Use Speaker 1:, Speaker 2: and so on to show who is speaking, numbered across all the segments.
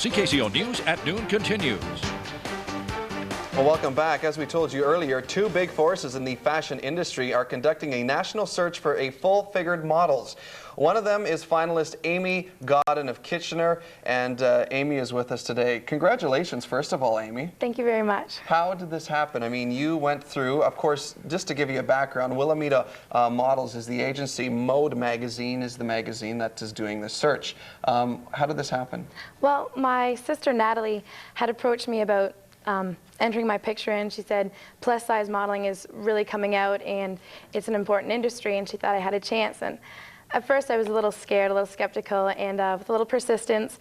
Speaker 1: CKCO News at Noon continues.
Speaker 2: Well, welcome back. As we told you earlier, two big forces in the fashion industry are conducting a national search for a full-figured models. One of them is finalist Amy Gaudun of Kitchener, and Amy is with us today. Congratulations, first of all, Amy.
Speaker 3: Thank you very much.
Speaker 2: How did this happen? I mean, you went through, of course, just to give you a background, Wilhelmina Models is the agency, Mode Magazine is the magazine that is doing the search. How did this happen?
Speaker 3: Well, my sister Natalie had approached me about entering my picture in. She said plus size modeling is really coming out and it's an important industry, and she thought I had a chance. And at first I was a little scared, a little skeptical, and with a little persistence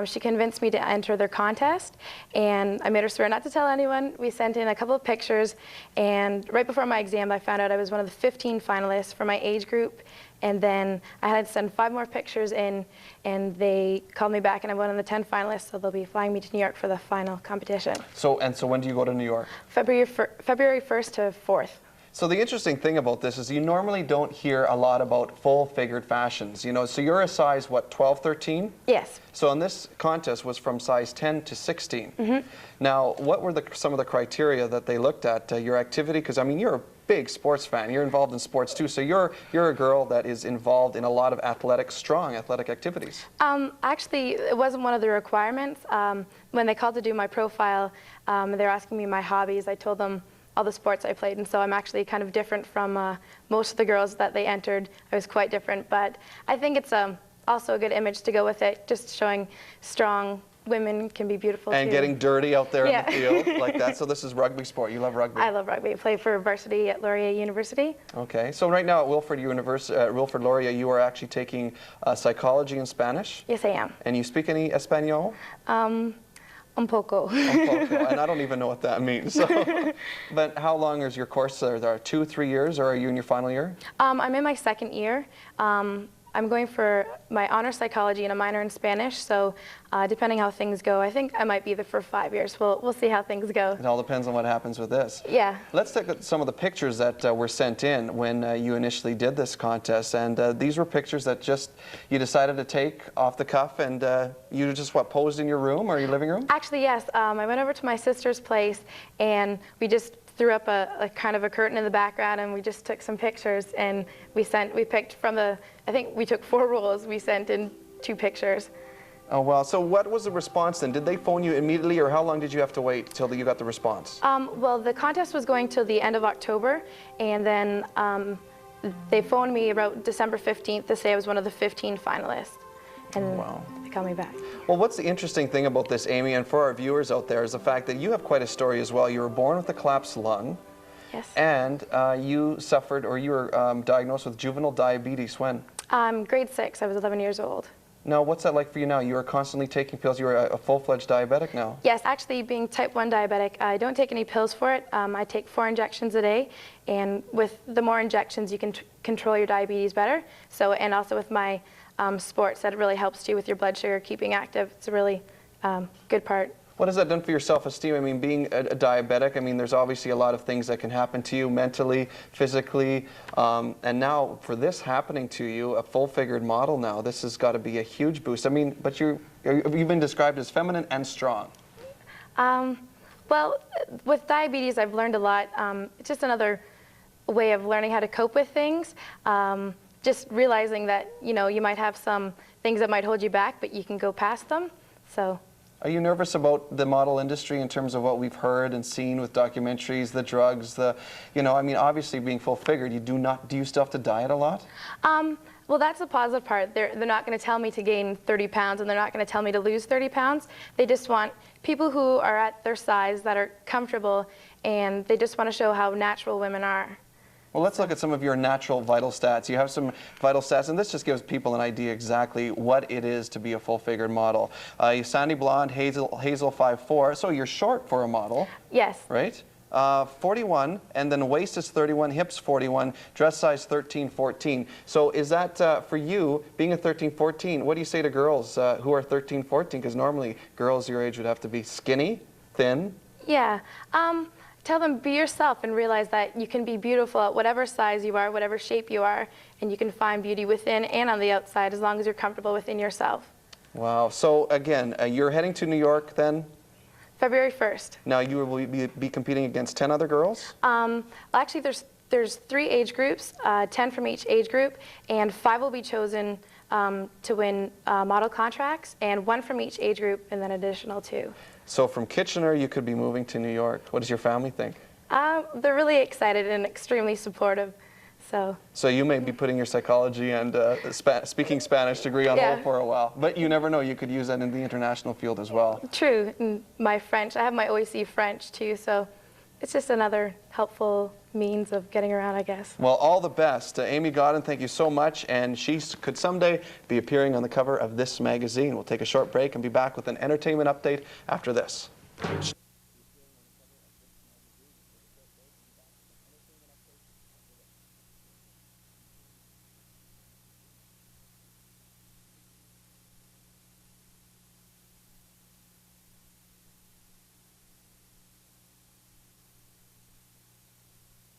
Speaker 3: she convinced me to enter their contest, and I made her swear not to tell anyone. We sent in a couple of pictures, and right before my exam I found out I was one of the 15 finalists for my age group. And then I had to send 5 more pictures in, and they called me back, and I'm one of the 10 finalists, so they'll be flying me to New York for the final competition.
Speaker 2: So when do you go to New York?
Speaker 3: February 1st to 4th.
Speaker 2: So the interesting thing about this is you normally don't hear a lot about full-figured fashions. You know, so you're a size, what, 12, 13?
Speaker 3: Yes.
Speaker 2: So in this contest was from size 10 to 16.
Speaker 3: Mm-hmm.
Speaker 2: Now, what were some of the criteria that they looked at? Your activity, because I mean, you're a big sports fan. You're involved in sports too, so you're a girl that is involved in a lot of strong athletic activities.
Speaker 3: Actually, it wasn't one of the requirements. When they called to do my profile, they're asking me my hobbies. I told them all the sports I played, and so I'm actually kind of different from most of the girls that they entered. I was quite different, but I think it's also a good image to go with it, just showing strong women can be beautiful
Speaker 2: and
Speaker 3: too.
Speaker 2: Getting dirty out there in the field like that. So this is rugby sport. You love rugby.
Speaker 3: I love rugby. I play for varsity at Laurier University.
Speaker 2: Okay. So right now at Wilfrid Laurier, you are actually taking psychology and Spanish?
Speaker 3: Yes, I am.
Speaker 2: And you speak any Espanol?
Speaker 3: Un poco.
Speaker 2: Un poco. And I don't even know what that means. So, but how long is your course there? There are 2, 3 years, or are you in your final year?
Speaker 3: I'm in my 2nd year. I'm going for my honor psychology and a minor in Spanish, so depending how things go, I think I might be there for 5 years. We'll see how things go.
Speaker 2: It all depends on what happens with this.
Speaker 3: Yeah.
Speaker 2: Let's take some of the pictures that were sent in when you initially did this contest, and these were pictures that you decided to take off the cuff, and you just posed in your room or your living room?
Speaker 3: Actually, yes. I went over to my sister's place, and we just threw up a kind of a curtain in the background, and we just took some pictures, and we picked from I think we took 4 rolls. We sent in 2 pictures.
Speaker 2: Oh, well, so what was the response then? Did they phone you immediately, or how long did you have to wait till you got the response?
Speaker 3: Well, the contest was going till the end of October, and then they phoned me about December 15th to say I was one of the 15 finalists. And they called me back.
Speaker 2: Well, what's the interesting thing about this, Amy, and for our viewers out there, is the fact that you have quite a story as well. You were born with a collapsed lung.
Speaker 3: Yes.
Speaker 2: And you suffered, or you were diagnosed with juvenile diabetes when?
Speaker 3: Grade 6. I was 11 years old.
Speaker 2: Now, what's that like for you now? You are constantly taking pills. You're a full-fledged diabetic now.
Speaker 3: Yes, actually, being type 1 diabetic, I don't take any pills for it. I take 4 injections a day, and with the more injections, you can control your diabetes better. So, and also with my sports, that really helps you with your blood sugar, keeping active. It's a really good part.
Speaker 2: What has that done for your self-esteem? I mean, being a diabetic, I mean, there's obviously a lot of things that can happen to you mentally, physically, and now for this happening to you, a full-figured model now, this has got to be a huge boost. I mean, but you've been described as feminine and strong.
Speaker 3: Well, with diabetes, I've learned a lot. It's just another way of learning how to cope with things. Just realizing that, you might have some things that might hold you back, but you can go past them. So.
Speaker 2: Are you nervous about the model industry in terms of what we've heard and seen with documentaries, the drugs, I mean, obviously being full-figured, do you still have to diet a lot?
Speaker 3: Well, that's the positive part. They're not going to tell me to gain 30 pounds, and they're not going to tell me to lose 30 pounds. They just want people who are at their size, that are comfortable, and they just want to show how natural women are.
Speaker 2: Well, let's look at some of your natural vital stats. You have some vital stats, and this just gives people an idea exactly what it is to be a full-figured model. You're sandy blonde, hazel 5'4", so you're short for a model.
Speaker 3: Yes.
Speaker 2: Right? 41, and then waist is 31, hips 41, dress size 13, 14. So is that, for you, being a 13, 14, what do you say to girls who are 13, 14? Because normally girls your age would have to be skinny, thin.
Speaker 3: Yeah. Tell them, be yourself, and realize that you can be beautiful at whatever size you are, whatever shape you are, and you can find beauty within and on the outside as long as you're comfortable within yourself.
Speaker 2: Wow. So again, you're heading to New York then?
Speaker 3: February 1st.
Speaker 2: Now you will be competing against 10 other girls?
Speaker 3: Actually, there's 3 age groups, 10 from each age group, and 5 will be chosen to win model contracts, and 1 from each age group, and then additional 2.
Speaker 2: So from Kitchener, you could be moving to New York. What does your family think?
Speaker 3: They're really excited and extremely supportive.
Speaker 2: So you may be putting your psychology and speaking Spanish degree on hold for a while, but you never know, you could use that in the international field as well.
Speaker 3: True, and my French, I have my OEC French too, so it's just another helpful means of getting around, I guess.
Speaker 2: Well, all the best. Amy Gaudun, thank you so much, and she could someday be appearing on the cover of this magazine. We'll take a short break and be back with an entertainment update after this.